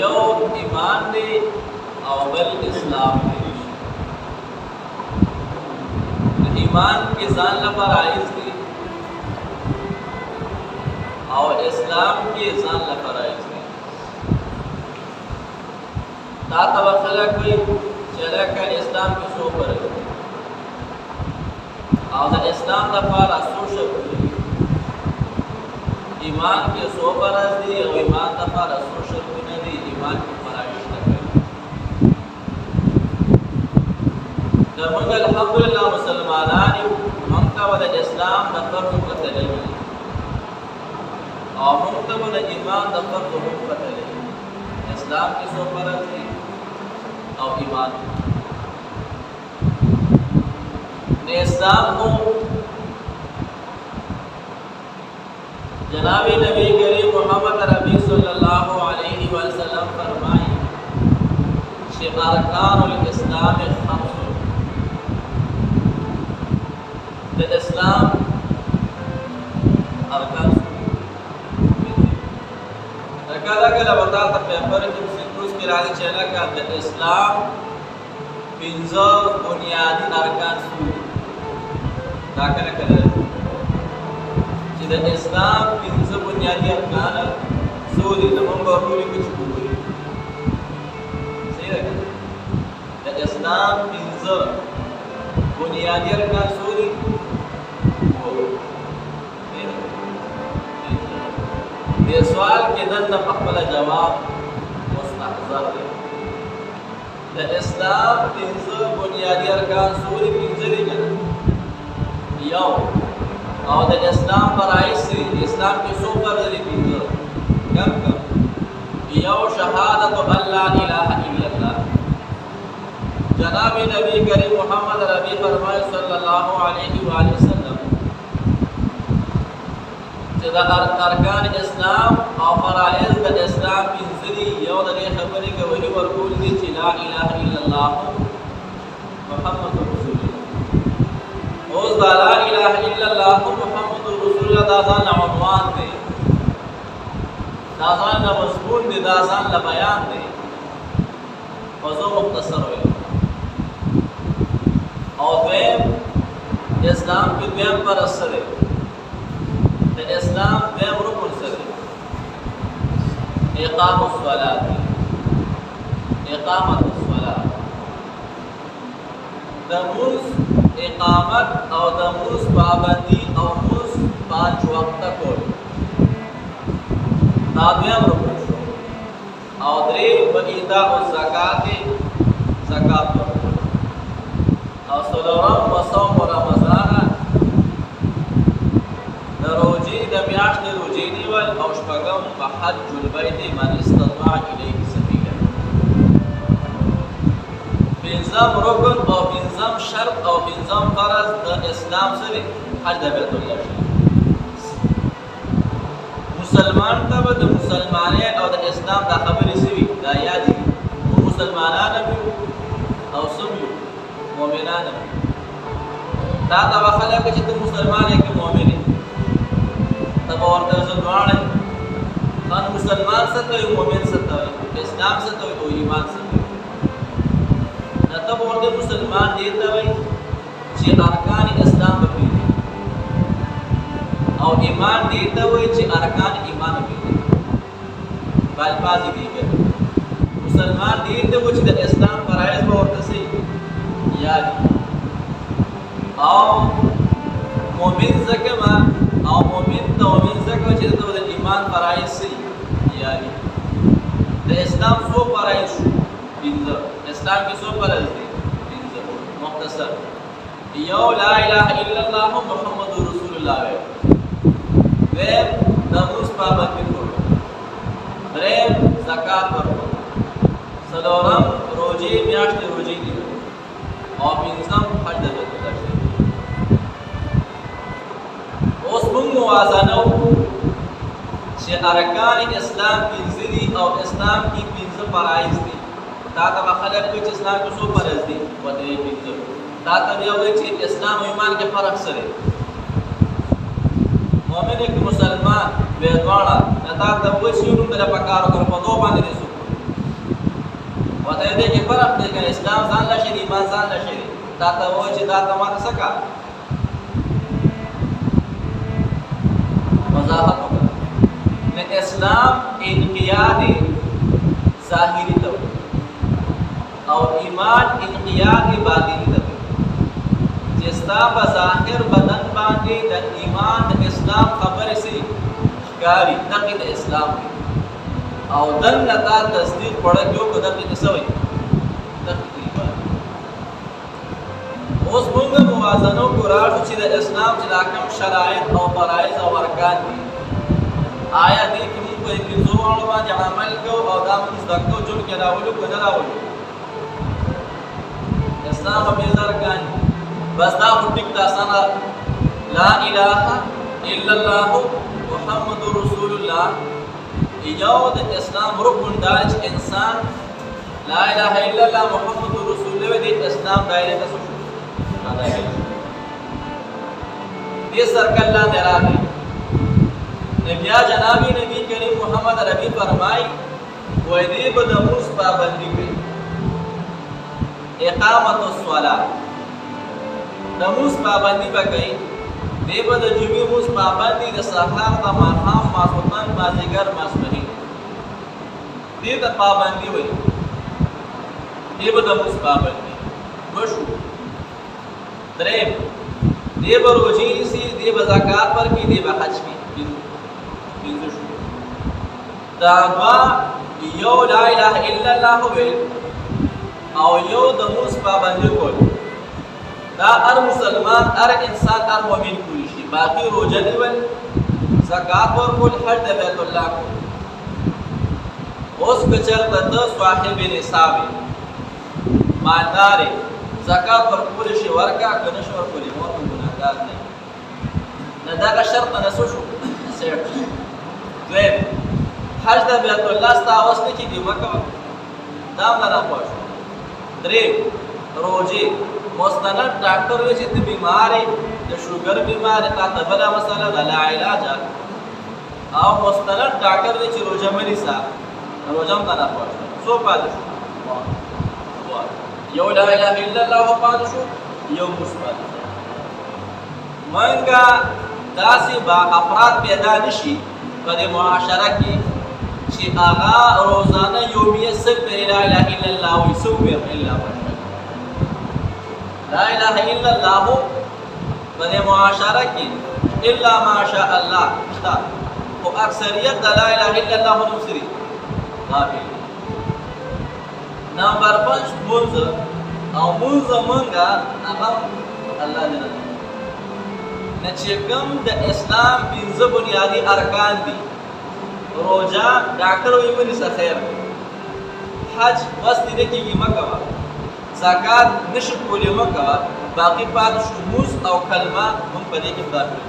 یو ایمان دی او بل اسلام دی. ایمان کې ځان لپاره فرایض دي او اسلام کې ځان لپاره فرایض دي. دا توخله کوي چې لکه اسلام کې څو فرض دي او د اسلام لپاره څو شرط دي. ایمان کې څو فرض دي او ایمان لپاره څو شرطونه دي. ایمان کې فرایض دي. زمونږ الحمدلله مسلمانان یو، موږ ته د اسلام د فرض پته لګي او موږ ته د ایمان د فرض پته لګي. اسلام کې څو فرض دي او ایمان نه. اسلام کو جناب نبی کریم محمد ربی صلی اللہ علیہ وسلم فرمائے کہ ارکان الاسلام خمس. الاسلام ارکان کله وتا ته پیغمبر کې سیکروس کې راځي چې لکه د اسلام پنځه بنیادی ارکان څه دا کله چې د اسلام پنځه بنیادی ارکان څه دي زموږ په ټول کې څه کوي صحیح ده. د اسلام پنځه بنیادی ارکان څه دي؟ دې سوال کې دنه خپل جواب مستحضر دی. د اسلام پنځه بنیادی ارکان سوري پنځه دي کنه یو او د اسلام فرایض دي. اسلام کې څو فرض دي؟ پنځه. کم یو شهادت ان لا اله الا الله. جناب نبی کریم محمد ربی فرمائے صلی اللہ علیہ وآلہ وسلم چې دا ارکان اسلام او فرائض د اسلام پنځه دي. یو د دې خبرې کوي ورکول دي چې لا اله الا الله محمد رسول الله. اوس دا لا اله الا الله محمد رسول الله دا ځان عنوان دی، دا ځان مضمون دی، دا ځان بیان دی. او زه مختصر وایم. او دویم اسلام کې دویم پر اثر دی. د اسلام دویم رکن سره اقام الصلاة. اقامت الصلاة د مونځ اقامت او د مونځ پابندي او مونځ 5 وخت کول دا دویم رکن شو. او درې ایتاء الزکات زکات او څلورم صوم رمضان روجی د میاشتې روجی نیول او شپږم حج البیت من استطاع الیه سبیلا. پنځم رکن او پنځم شرط او پنځم فرض د اسلام سره حج د بیت الله شي. مسلمان ته د مسلمانۍ او د اسلام د خبرې سوي دا یاد دي. مسلمانان او سم مؤمنان دا د خلک چې د مسلمانۍ کې مؤمن تب ورته ځوانه خان مسلمان ستوي مؤمن ستوي اسلام ستوي او ایمان ستوي. دا تب ورته مسلمان دی ته وي چې ارکان اسلام په او ایمان دی ته وي چې ارکان ایمان په بل بازي دی. مسلمان دی ته وي چې د اسلام فرایض ورته سي یاد او مؤمن زکما او مؤمن ته مؤمن زکه چې د ایمان فرایض سي یعنی د اسلام څو فرایض شو؟ پنځه. اسلام کې څو فرایض دي؟ پنځه. مختصر یو لا اله الا الله محمد رسول الله وي. دویم نماز پابندي کول. دریم زکات ورکول. څلورم روزي میاشتې روزي دي او پنځم حج د بیت الله شریف. اوس موږ موازنه چې ارکان اسلام پنځه دي او اسلام کې پنځه فرایض دي. دا ته خلک کوي چې اسلام کې څو فرایض دي؟ ودې پنځه. دا ته بیا وایي چې اسلام او ایمان کې فرق څه دی؟ دوړه نتا ته وشي نو د پکارو کړ په دوه باندې سو وته دې کې فرق دی چې اسلام ځان لا شری ایمان ځان لا شری دا ته و چې دا ته ماته سکا وضاحت وکړه نه اسلام انقیاد ظاهری ته او ایمان انقیاد باطنی ته چې ستا په ظاهر بدن باندې د ایمان د اسلام خبره سي ښکاری دغه د اسلام دی او دن نتا تصدیق پړه کیو کو دغه څه وي دغه ایمان اوس موږ موازنه کوراړو چې د اسلام چې احکام شرایط او فرایض او ارکان دي آیا دې کې موږ په دې ځوانو باندې عمل کوو او دا موږ زکو جوړ کې راولو کنه راولو اسلام به ارکان بس دا ټیک تاسو لا اله الا الله محمد رسول الله یو د اسلام رکن دا چې انسان لا اله الا الله محمد رسول الله د اسلام دایره ته شو دې سرکل لاندې راغی نبی جنابی نبی کریم محمد ربی فرمای وې دې په د موس پابندي کوي اقامت الصلاه د موس پابندي وکړي دې په د جمعې موس پابندي د سحر د ماښام ماسوتن مازیګر ماسپښین دې ته پابندي وایي دې په د موس پابندي وشو دریم دې په روزي سي دې په زکات پر کې دې په حج کې پینځه شو دا یو لا اله الا الله ویل او یو د موس پابندي کول دا هر مسلمان هر انسان هر مؤمن کولی شي باقی روزه نیول زکات ورکول حج د بیت الله کول اوس کچرته ته صاحب نصاب مالدار زکات ورکول شي ورکا کنه شو ورکول مو ګناګار نه دا شرط نه شو سیټ دویم حج د بیت الله ستاسو کې دی مکه دا نه پوښ دریم روزه مستند ډاکټر وی چې بیمار د شوګر بیمار تا ته بل مسله د علاج او مستند ډاکټر وی چې روزه مری صاحب روزه هم نه پوښ سو پاتې یو لا اله الا الله پاتې شو یو مثبت منګه داسې با افراد پیدا نشي په معاشره کې چې هغه روزانه یومیه سل لا اله الا الله ويسوي الا لا اله الا الله په معاشره کې الا ماشاء الله شتا او اکثریت لا اله الا الله نصري غافل نمبر 5 منځ او منځ منګه هغه الله دې نه چې کوم د اسلام پنځه بنیادی ارکان دي روزه ډاکټر وي مني خیر حج بس دې کېږي مکه زکات نشي کولې مکه باقي پات شموس او کلمه هم په دې کې داخل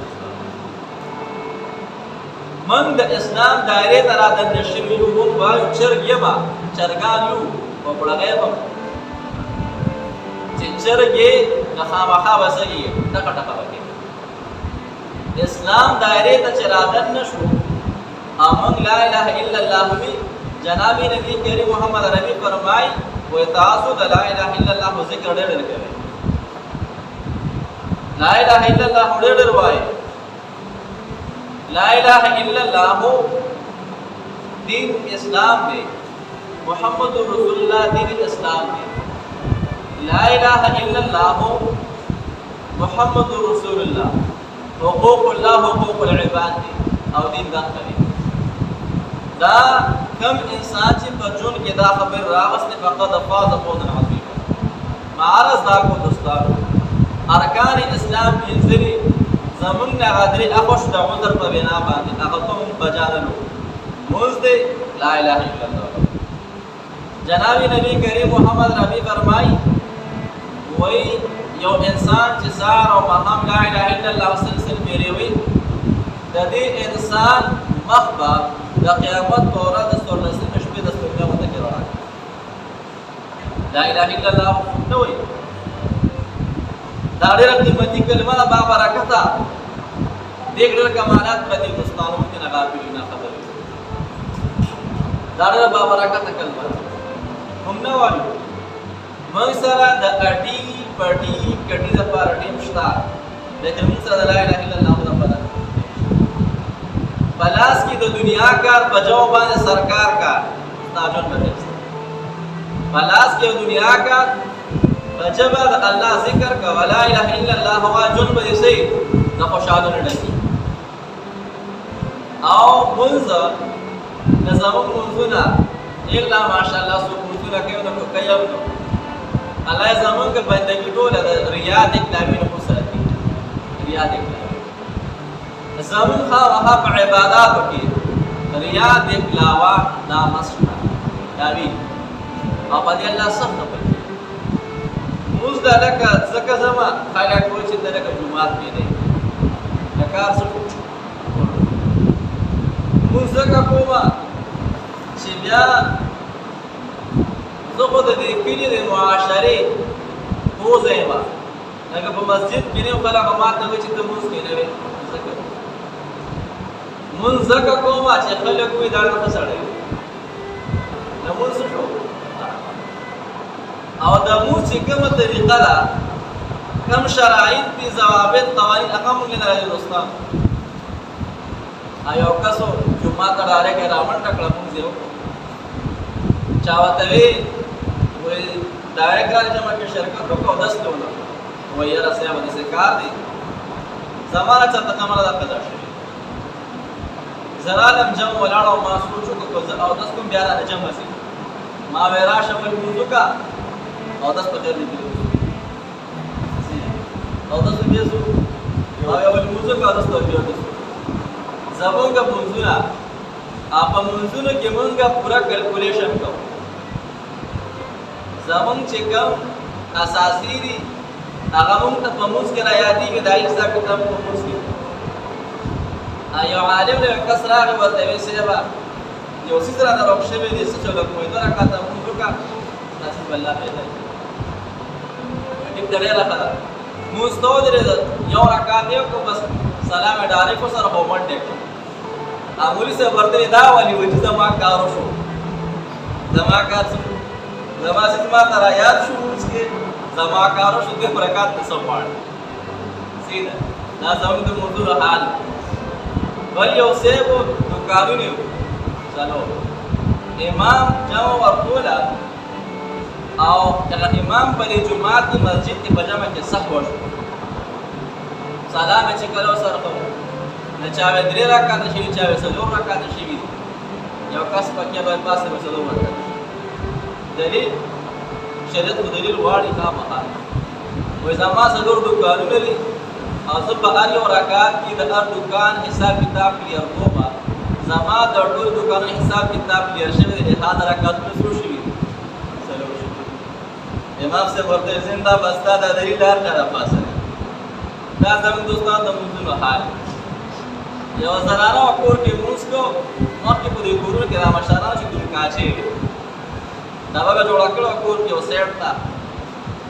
من د اسلام دایره تر د نشوي هم وایو چرګما چرګان یو په بلغه په چې چرګې د خامخا وسګي ټکا ټکا وکړي اسلام دایره ته چرادن نشو امن لا اله الا الله وی جناب نبی کریم محمد عربی فرمای و تاسو د لا اله الا الله ذکر ډېر کوي لا اله الا الله ډېر وای لا اله الا الله دین اسلام دی محمد رسول الله دین اسلام دی لا اله الا الله محمد رسول الله حقوق الله حقوق العباد دی او دین دا کوي دا کم انسان چې په جون کې دا خبر راغسته فقط فاز فوزا عظیما معرض دا کو دوستانو ارکان اسلام پنځري زمون نه غادري اخوش د عذر په بنا باندې هغه ته بجانلو موږ دې لا اله الا الله جناب نبی کریم محمد ربی فرمای وای یو انسان چې سار او مقام لا اله الا الله سلسله پیری وي د دې انسان مخبا د قیامت په ورځ د څوارلسمې شپې د قیامت کې راځي لا اله الا الله نو وي دا ډېره قیمتي کلمه ده با برکته دیکھ ډېر کمالات پرې دوستانو کې نه غافل نه خبرې دا ډېره بابرکته کلمه هم نه وایو موږ سره د اډي پټي کټي د پاره ټیم شته لیکن موږ سره لا اله الا الله لپاره پلاس کی د دنیا کار بجاو باندې سرکار کا تاجن بده پلاس کی دنیا کا بجبا د الله ذکر کا ولا اله الا الله هو جن بده سي د خوشاله نه ډکی او منځ نظام منځونه الا ماشاءالله سو منځونه کوي نو کوي الله زمون کې بندګي ټوله د ریا د کلامي نه ساتي ریا د کلامي زمون خواها په عبادتو کې ریا د کلاوا نامسته داوی او په دې الله سخت پکې موږ دا لکه ځکه زما خلک وایي چې دغه جمعات کې دی لکه څه موږ ځکه کومه چې بیا زه خو د دې کلي د معاشرې پوځه یم لکه په مسجد کې نه خلک ما ته وایي چې ته مونځ کې نه وې مونځ ځکه کومه چې خلک وایي دا ښه سړی نه مونځ شو او د مونځ چې کومه طریقه ده کم شرایط دي ضوابط قوانین هغه موږ نه راځي دوستان ایو کسو جمعه ته راغی راوند کړه مونږ یو چا وته وی وای ډایرکټ راځي جمعه کې شرکت وکړو دسته ونه وای را سه باندې څه کار دی زمانہ چرته کومه ده قضا شي زرالم جمع ولاړو ما سوچو کو او داس کوم بیا را جمع سي ما ورا شمل موضوع کا او داس په دې دی او داس دې سو او یو موضوع کا داس ته دی زمونږه منځونه اپا منځونه کې مونږه پورا کیلکولیشن کوو زمونږ چې کوم اساسي دي هغه مونږ ته په موږ کې را یادېږي دا حساب کتاب په موږ کې یو عالم له کس راغی ورته ویې صاحبه یو څیز رانه روک شوی دی څه چلو کوئ 2 رکعته مونځ وکړه داسې به الله پیدا کړي ټیک ده ډېره ښه ده مونځ ته ودرېده یو رکعت یې وکړو بس سلام یې ډارېک سره به ومنډې کړو مولوي صاحب ورته دا ولې وایي چې زما کار وشو زما کار څه زما چې ما ته را یاد شو مونځ کې زما کار وشو 2 رکعت ته څه پاړ سیده دا زموږ د مونځونو حال بل یو صاحب دکانونه چلو امام جمع ورکوله او هغه امام په دې جمعات کې مسجد کې په جمع کې صح وشو سلام چې کلو سره کوم نه چا وې 3 رکعات شي چا وې 4 رکعات شي یو کس پکې به پاسه به 4 رکعات دلیل شریعت کو دلیل واړی کا مها وې زما 4 دکانونه لري او زه په هر یو رکعات کې د هر دکان حساب کتاب کلیر کوم زما د ټول دکانو حساب کتاب کلیر شوی دی دا رکعات څو شي امام سے ورته زنده بستا د دلیل هر طرف پاسه دا زموږ دوستان د منځونو حال یو زنانه کور کې موږ کو مخکې په دې کورونو کې را مشرانو چې دوی کاچې دا به جوړ کړو کور کې وسېټ تا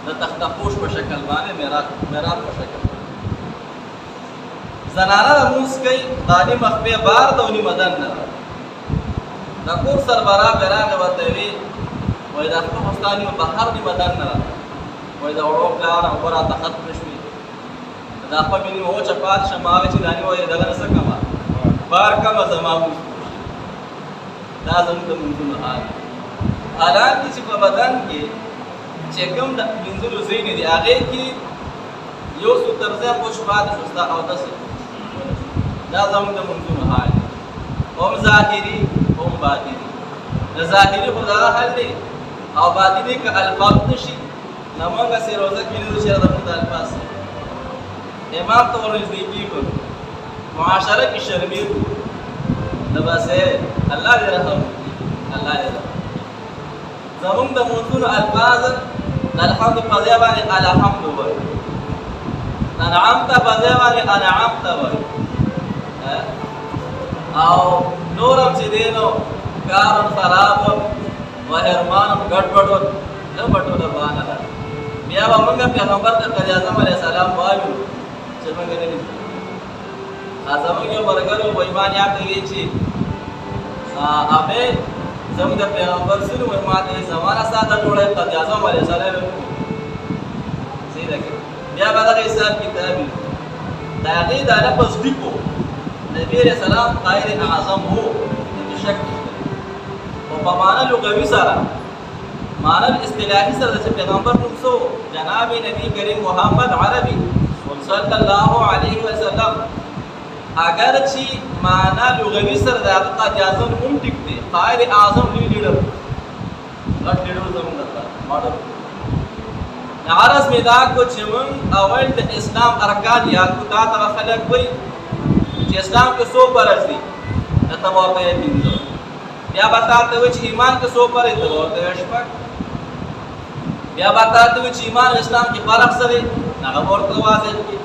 د تخته پوش په شکل باندې میرات په شکل زنانه موږ کوي دانی مخبه بار دونی مدن نه دا کور سربرا بیراغه وته وی وای دا خپل مستانی بهر دی مدن نه وای دا اورو پلان اوپر تخت نشوي دا په مینه او چپات شماوي چې دانی وای دغه څه کما بار کما زمامو دا زموږ د منځونو حال حالات چې په بدن کې چې کوم د منځلو زین دي هغه کې یو څو طرزه په شپات مستا او داسې دا زموږ د منځونو حال هم ظاهري هم باطني د ظاهري خدا حال دی او باطني ک الفاظ نشي نمونږه سي روزه کې نو چې د الفاظ امام تو ورنږدې کیږي معاشره کې شرمېږو نو بس الله دې رحم الله دې زمونږ د منځونو الفاظ الحمد قضیه باندې الحمد وای انعمت قضیه باندې انعمت وای او نورم چې دینو کار خراب و هرمان ګډوډ نه بټو د باندې بیا موږ پیغمبر ته قضیه اعظم علیه السلام وایو چې موږ نه زمونږ یو ملګرو و ایمان یاد کوي چې هغې زموږ د پیغمبر سره وایي ما ته زمانه ساده جوړه قد اعظم علیه السلام صحیح ده که بیا به دغه حساب کتاب وي د هغې دا لفظ ډیکو نبي علیه السلام قائد اعظم و دې شک نشته خو په معنی لغوي سره معنی اصطلاحي سره چې پیغمبر نوم څه جناب نبی کریم محمد عربي صلی الله علیه وسلم اگر چې معنا لغوي سره د قائد اعظم نوم ټیک دی قائد اعظم لوی لیډر غټ لیډر زموږ لپاره ماډل عرض می دا کو چې موږ اول د اسلام ارکان یاد کو تا ته خلک وایي چې اسلام کې څو فرض دي ته ورته یې پنځه بیا به تا ته وایي چې ایمان کې څو فرض دي ورته یې شپږ بیا به تا ته وایي چې ایمان او اسلام کې فرق څه دی هغه ورته واضح کړي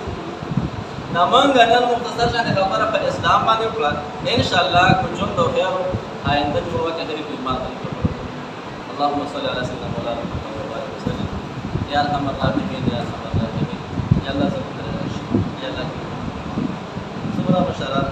نو موږ نن مختصر شان خبره په اسلام باندې وکړه ان شاء الله کو ژوند او خیر آینده جوړ وکړي د ایمان باندې اللهم صل على سيدنا مولانا محمد وعلى اله وسلم یا ارحم الراحمین یا ارحم الراحمین یا الله زموږ یا الله زموږ مشران